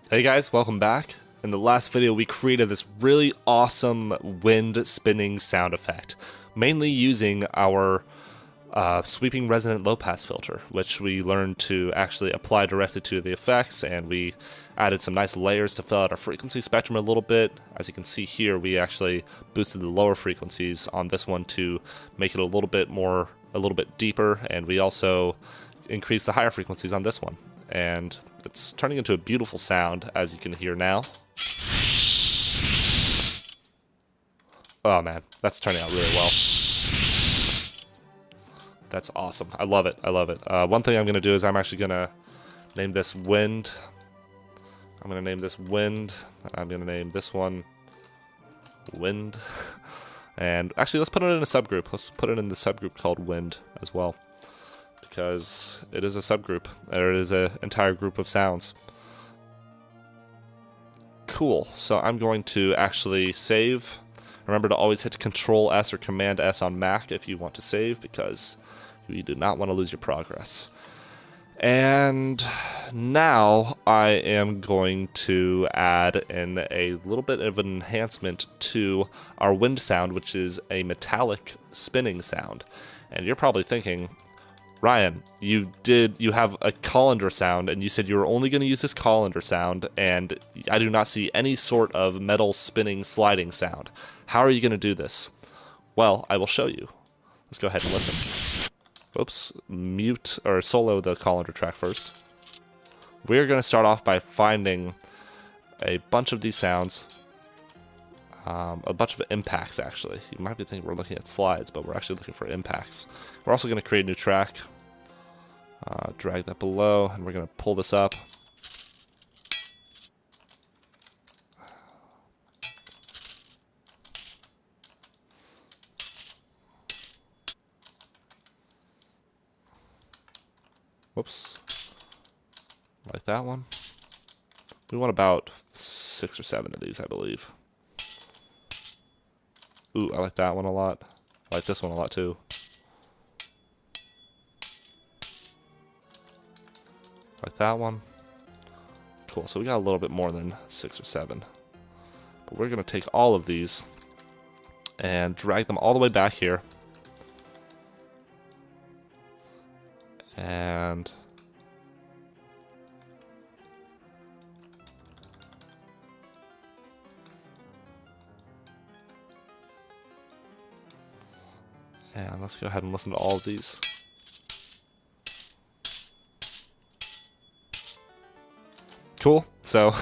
Hey guys, welcome back. In the last video we created this really awesome wind spinning sound effect, mainly using our sweeping resonant low pass filter, which we learned to actually apply directly to the effects, and we added some nice layers to fill out our frequency spectrum a little bit. As you can see here, we actually boosted the lower frequencies on this one to make it a little bit deeper, and we also increased the higher frequencies on this one. And it's turning into a beautiful sound, as you can hear now. Oh man, that's turning out really well. That's awesome. I love it. I love it. One thing I'm going to do is I'm actually going to name this Wind. I'm going to name this Wind. I'm going to name this one Wind. And actually, let's put it in a subgroup. Let's put it in the subgroup called Wind as well, because it is a subgroup, or it is an entire group of sounds. Cool, so I'm going to actually save. Remember to always hit Control S or Command S on Mac if you want to save, because you do not want to lose your progress. And now I am going to add in a little bit of an enhancement to our wind sound, which is a metallic spinning sound. And you're probably thinking, Ryan, you have a colander sound, and you said you were only going to use this colander sound, and I do not see any sort of metal spinning sliding sound. How are you going to do this? Well, I will show you. Let's go ahead and listen. Whoops, mute or solo the colander track first. We're going to start off by finding a bunch of these sounds, a bunch of impacts actually. You might be thinking we're looking at slides, but we're actually looking for impacts. We're also going to create a new track, drag that below, and we're going to pull this up. Whoops, like that one. We want about 6 or 7 of these, I believe. Ooh, I like that one a lot. I like this one a lot too. Like that one. Cool, so we got a little bit more than 6 or 7. But we're going to take all of these and drag them all the way back here. And let's go ahead and listen to all of these. Cool. So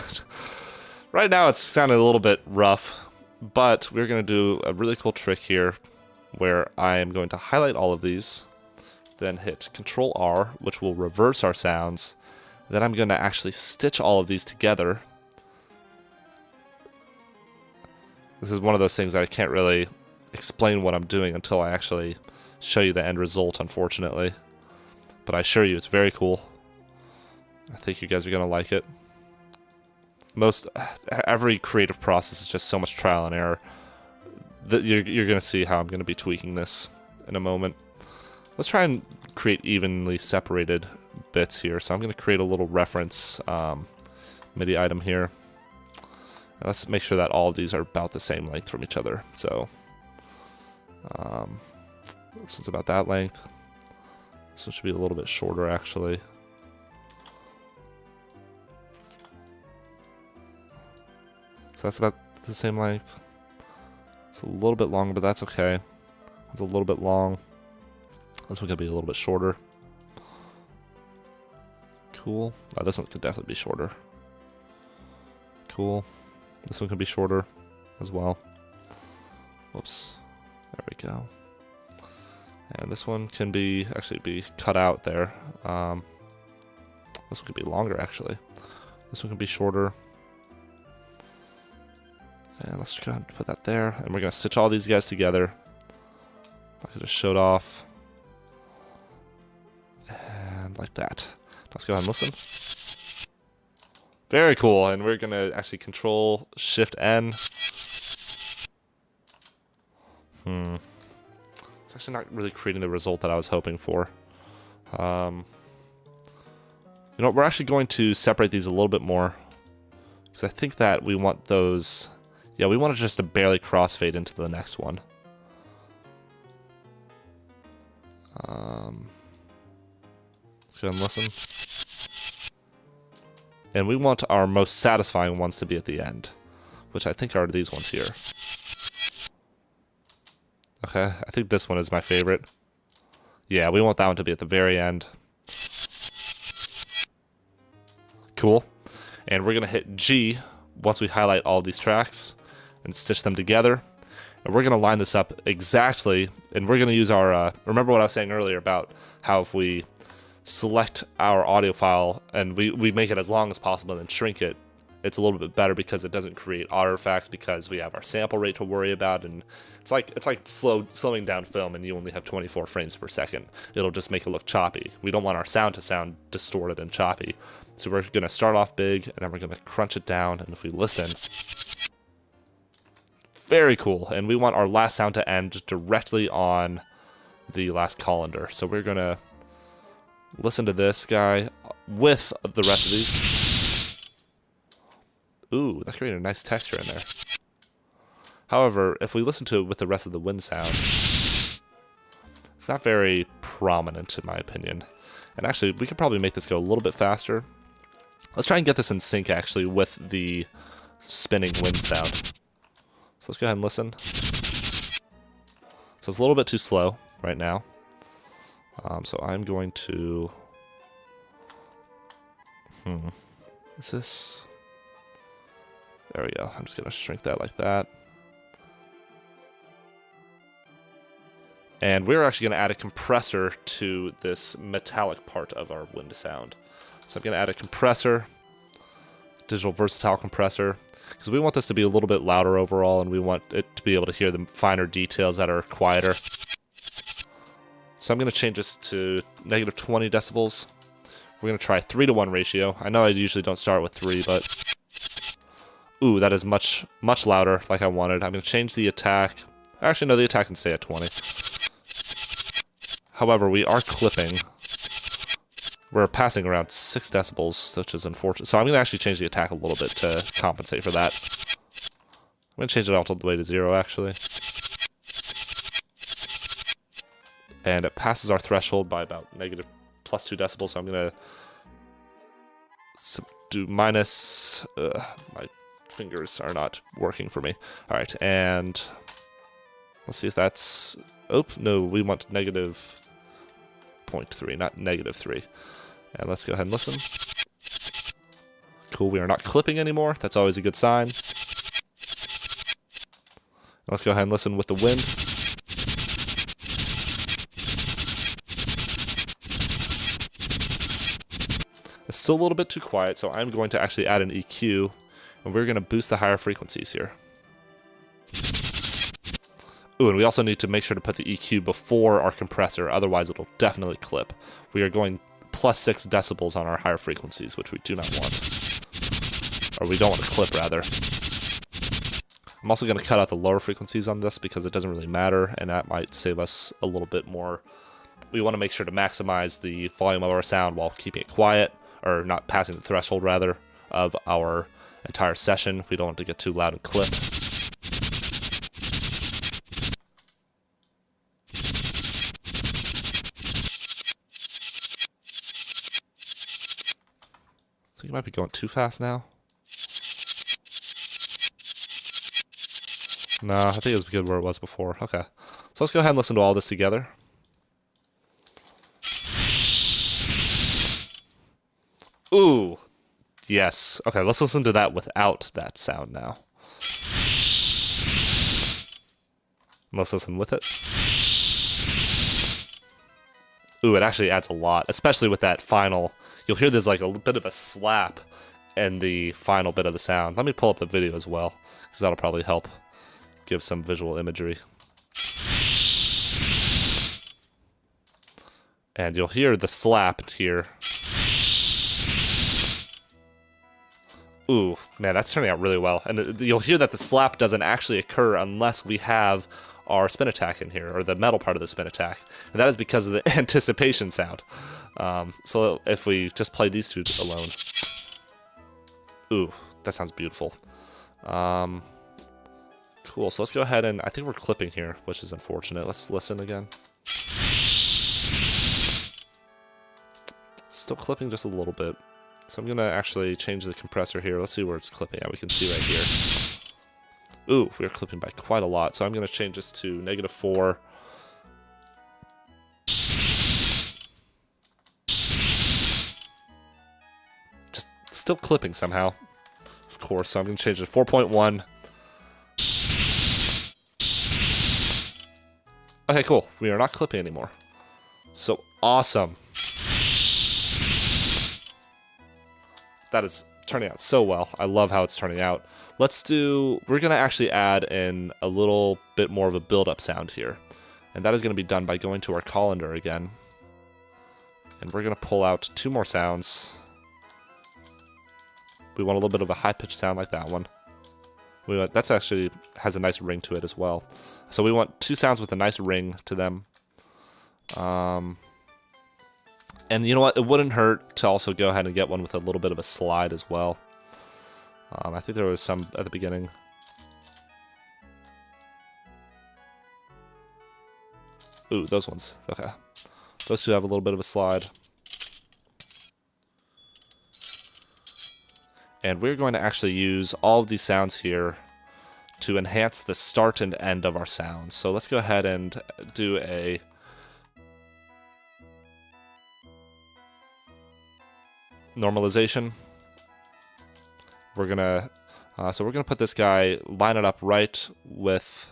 right now it's sounding a little bit rough, but we're going to do a really cool trick here where I am going to highlight all of these, then hit Control R, which will reverse our sounds. Then I'm going to actually stitch all of these together. This is one of those things that I can't really explain what I'm doing until I actually show you the end result, unfortunately. But I assure you, it's very cool. I think you guys are going to like it. Every creative process is just so much trial and error that you're going to see how I'm going to be tweaking this in a moment. Let's try and create evenly separated bits here. So I'm going to create a little reference MIDI item here. And let's make sure that all of these are about the same length from each other. So this one's about that length. This one should be a little bit shorter, actually. So that's about the same length. It's a little bit longer, but that's okay. It's a little bit long. This one could be a little bit shorter. Cool. Oh, this one could definitely be shorter. Cool. This one could be shorter as well. Whoops. There we go. And this one can actually be cut out there. This one could be longer, actually. This one could be shorter. And let's go ahead and put that there. And we're going to stitch all these guys together. I could just show it off. And like that. Let's go ahead and listen. Very cool. And we're going to actually Control Shift N. It's actually not really creating the result that I was hoping for. You know, we're actually going to separate these a little bit more. Because I think that we want those... Yeah, we want it just to barely crossfade into the next one. Let's go ahead and listen. And we want our most satisfying ones to be at the end, which I think are these ones here. Okay, I think this one is my favorite. Yeah, we want that one to be at the very end. Cool. And we're going to hit G once we highlight all these tracks and stitch them together. And we're going to line this up exactly, and we're going to use our, remember what I was saying earlier about how if we select our audio file and we make it as long as possible and then shrink it, it's a little bit better because it doesn't create artifacts because we have our sample rate to worry about, and it's like slowing down film and you only have 24 frames per second. It'll just make it look choppy. We don't want our sound to sound distorted and choppy. So we're going to start off big and then we're going to crunch it down, and if we listen, very cool. And we want our last sound to end directly on the last colander. So we're going to listen to this guy with the rest of these. Ooh, that created a nice texture in there. However, if we listen to it with the rest of the wind sound, it's not very prominent in my opinion. And actually, we could probably make this go a little bit faster. Let's try and get this in sync actually with the spinning wind sound. So let's go ahead and listen. So it's a little bit too slow right now. So I'm going to... Is this... There we go. I'm just going to shrink that like that. And we're actually going to add a compressor to this metallic part of our wind sound. So I'm going to add a compressor, digital versatile compressor, because we want this to be a little bit louder overall, and we want it to be able to hear the finer details that are quieter. So I'm going to change this to negative 20 decibels. We're going to try 3:1 ratio. I know I usually don't start with 3, but... Ooh, that is much louder like I wanted. I'm going to change the attack. Actually, no, the attack can stay at 20. However, we are clipping. We're passing around 6 decibels, which is unfortunate. So I'm going to actually change the attack a little bit to compensate for that. I'm going to change it all the way to 0, actually. And it passes our threshold by about negative +2 decibels, so I'm going to do minus... my fingers are not working for me. Alright, and let's see if that's... Oh, no, we want negative 0.3, not negative 3. And let's go ahead and listen. Cool, we are not clipping anymore. That's always a good sign. Let's go ahead and listen with the wind. It's still a little bit too quiet, so I'm going to actually add an EQ, and we're going to boost the higher frequencies here. Ooh, and we also need to make sure to put the EQ before our compressor, otherwise it'll definitely clip. We are going +6 decibels on our higher frequencies, which we do not want. Or we don't want to clip, rather. I'm also going to cut out the lower frequencies on this because it doesn't really matter, and that might save us a little bit more. We want to make sure to maximize the volume of our sound while keeping it quiet, or not passing the threshold, rather, of our entire session. We don't want to get too loud and clip. I think you might be going too fast now. No, I think it was good where it was before. Okay. So let's go ahead and listen to all this together. Ooh. Yes. Okay, let's listen to that without that sound now. Let's listen with it. Ooh, it actually adds a lot, especially with that final... You'll hear there's like a bit of a slap in the final bit of the sound. Let me pull up the video as well, because that'll probably help give some visual imagery. And you'll hear the slap here. Ooh, man, that's turning out really well. And you'll hear that the slap doesn't actually occur unless we have our spin attack in here, or the metal part of the spin attack. And that is because of the anticipation sound. So if we just play these two alone. Ooh, That sounds beautiful. Cool, so let's go ahead and, I think we're clipping here, which is unfortunate. Let's listen again. Still clipping just a little bit. So I'm gonna actually change the compressor here. Let's see where it's clipping at. We can see right here. Ooh, we are clipping by quite a lot. So I'm gonna change this to -4. Just still clipping somehow. Of course, so I'm gonna change it to 4.1. Okay, cool. We are not clipping anymore. So awesome. That is turning out so well. I love how it's turning out. We're gonna actually add in a little bit more of a build-up sound here. And that is gonna be done by going to our colander again. And we're gonna pull out 2 more sounds. We want a little bit of a high-pitched sound like that one. That's actually has a nice ring to it as well. So we want 2 sounds with a nice ring to them. And you know what? It wouldn't hurt to also go ahead and get one with a little bit of a slide as well. I think there was some at the beginning. Ooh, those ones. Okay. Those 2 have a little bit of a slide. And we're going to actually use all of these sounds here to enhance the start and end of our sounds. So let's go ahead and do a normalization. We're gonna put this guy, line it up right with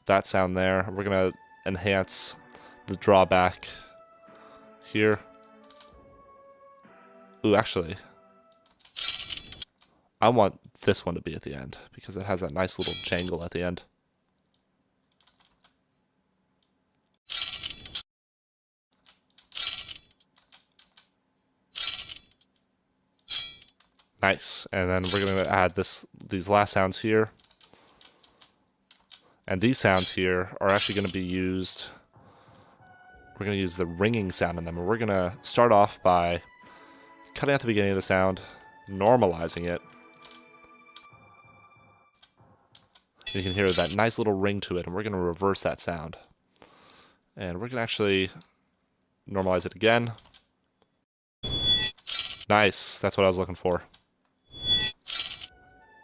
that sound there. We're gonna enhance the drawback here. Ooh, actually, I want this one to be at the end because it has that nice little jangle at the end. Nice, and then we're going to add these last sounds here. And these sounds here are actually going to be used, we're going to use the ringing sound in them. And we're going to start off by cutting at the beginning of the sound, normalizing it. You can hear that nice little ring to it, and we're going to reverse that sound. And we're going to actually normalize it again. Nice, that's what I was looking for.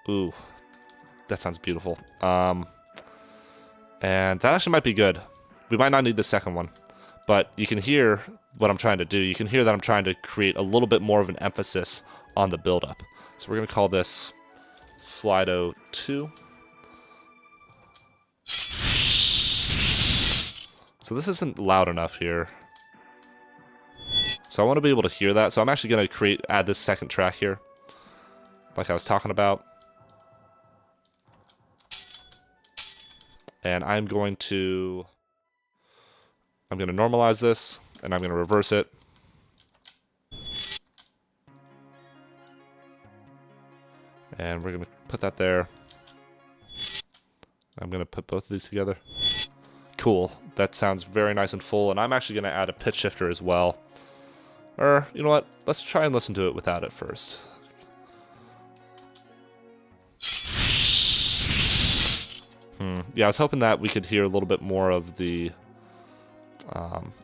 Ooh, that sounds beautiful. And that actually might be good. We might not need the second one, but you can hear what I'm trying to do. You can hear that I'm trying to create a little bit more of an emphasis on the build-up. So we're going to call this Slido 2. So this isn't loud enough here. So I want to be able to hear that. So I'm actually going to add this second track here, like I was talking about. And I'm going to normalize this, and I'm going to reverse it. And we're going to put that there. I'm going to put both of these together. Cool. That sounds very nice and full, and I'm actually going to add a pitch shifter as well. Or, you know what? Let's try and listen to it without it first. Yeah, I was hoping that we could hear a little bit more of the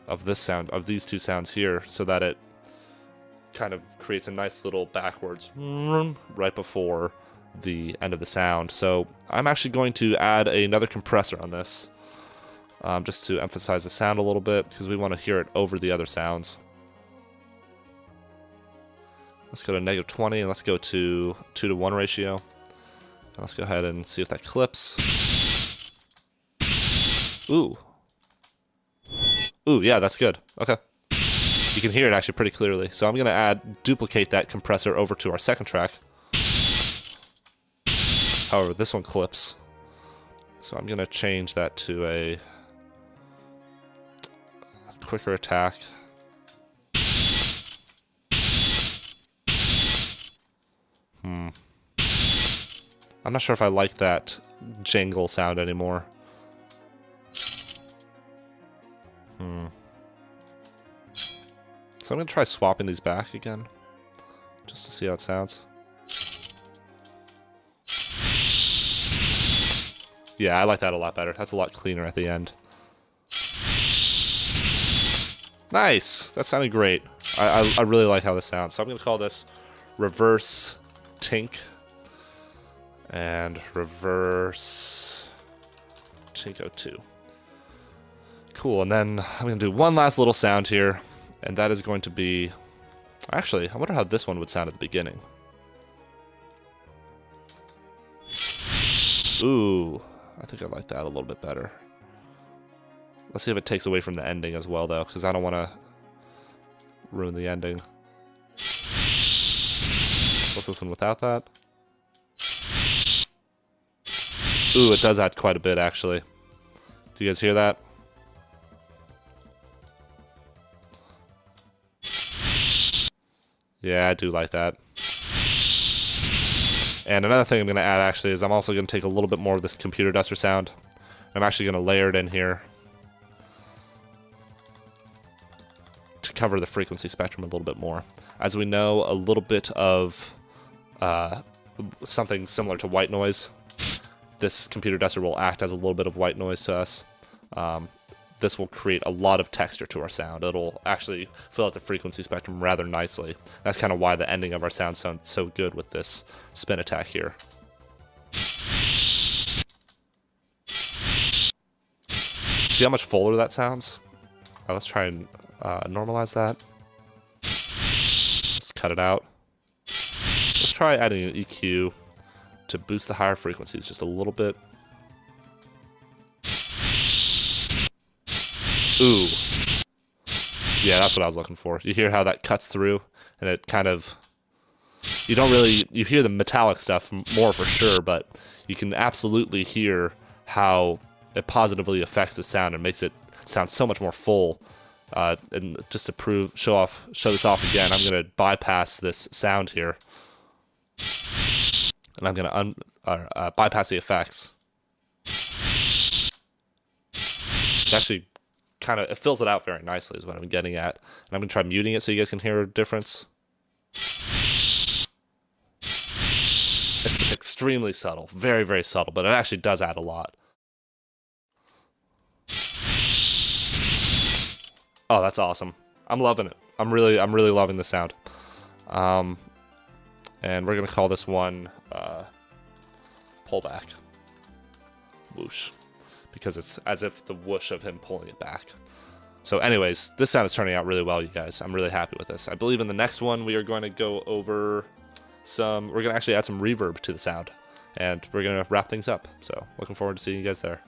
of this sound, of these 2 sounds here, so that it kind of creates a nice little backwards right before the end of the sound. So I'm actually going to add another compressor on this, just to emphasize the sound a little bit, because we want to hear it over the other sounds. Let's go to -20, and let's go to 2-to-1 ratio. And let's go ahead and see if that clips. Ooh. Ooh, yeah, that's good. Okay. You can hear it actually pretty clearly. So I'm going to duplicate that compressor over to our second track. However, this one clips. So I'm going to change that to a quicker attack. I'm not sure if I like that jangle sound anymore. So I'm going to try swapping these back again, just to see how it sounds. Yeah, I like that a lot better. That's a lot cleaner at the end. Nice! That sounded great. I really like how this sounds. So I'm going to call this reverse tink. And reverse Tinko 2. Cool, and then I'm going to do one last little sound here, and that is going to be... Actually, I wonder how this one would sound at the beginning. Ooh, I think I like that a little bit better. Let's see if it takes away from the ending as well, though, because I don't want to ruin the ending. Let's listen without that. Ooh, it does add quite a bit, actually. Do you guys hear that? Yeah, I do like that. And another thing I'm going to add, actually, is I'm also going to take a little bit more of this computer duster sound. I'm actually going to layer it in here to cover the frequency spectrum a little bit more. As we know, a little bit of something similar to white noise. This computer duster will act as a little bit of white noise to us. This will create a lot of texture to our sound. It'll actually fill out the frequency spectrum rather nicely. That's kind of why the ending of our sound sounds so good with this spin attack here. See how much fuller that sounds? Let's try and normalize that. Let's cut it out. Let's try adding an EQ to boost the higher frequencies just a little bit. Ooh. Yeah, that's what I was looking for. You hear how that cuts through, and it kind of... You don't really... You hear the metallic stuff more for sure, but you can absolutely hear how it positively affects the sound and makes it sound so much more full. And just to show this off again, I'm going to bypass this sound here. And I'm going to bypass the effects. It actually it fills it out very nicely is what I'm getting at. And I'm going to try muting it so you guys can hear a difference. It's extremely subtle. Very, very subtle, but it actually does add a lot. Oh, that's awesome. I'm loving it. I'm really loving the sound. And we're going to call this one pullback. Whoosh. Because it's as if the whoosh of him pulling it back. So anyways, this sound is turning out really well, you guys. I'm really happy with this. I believe in the next one we are going to go over we're going to actually add some reverb to the sound. And we're going to wrap things up. So looking forward to seeing you guys there.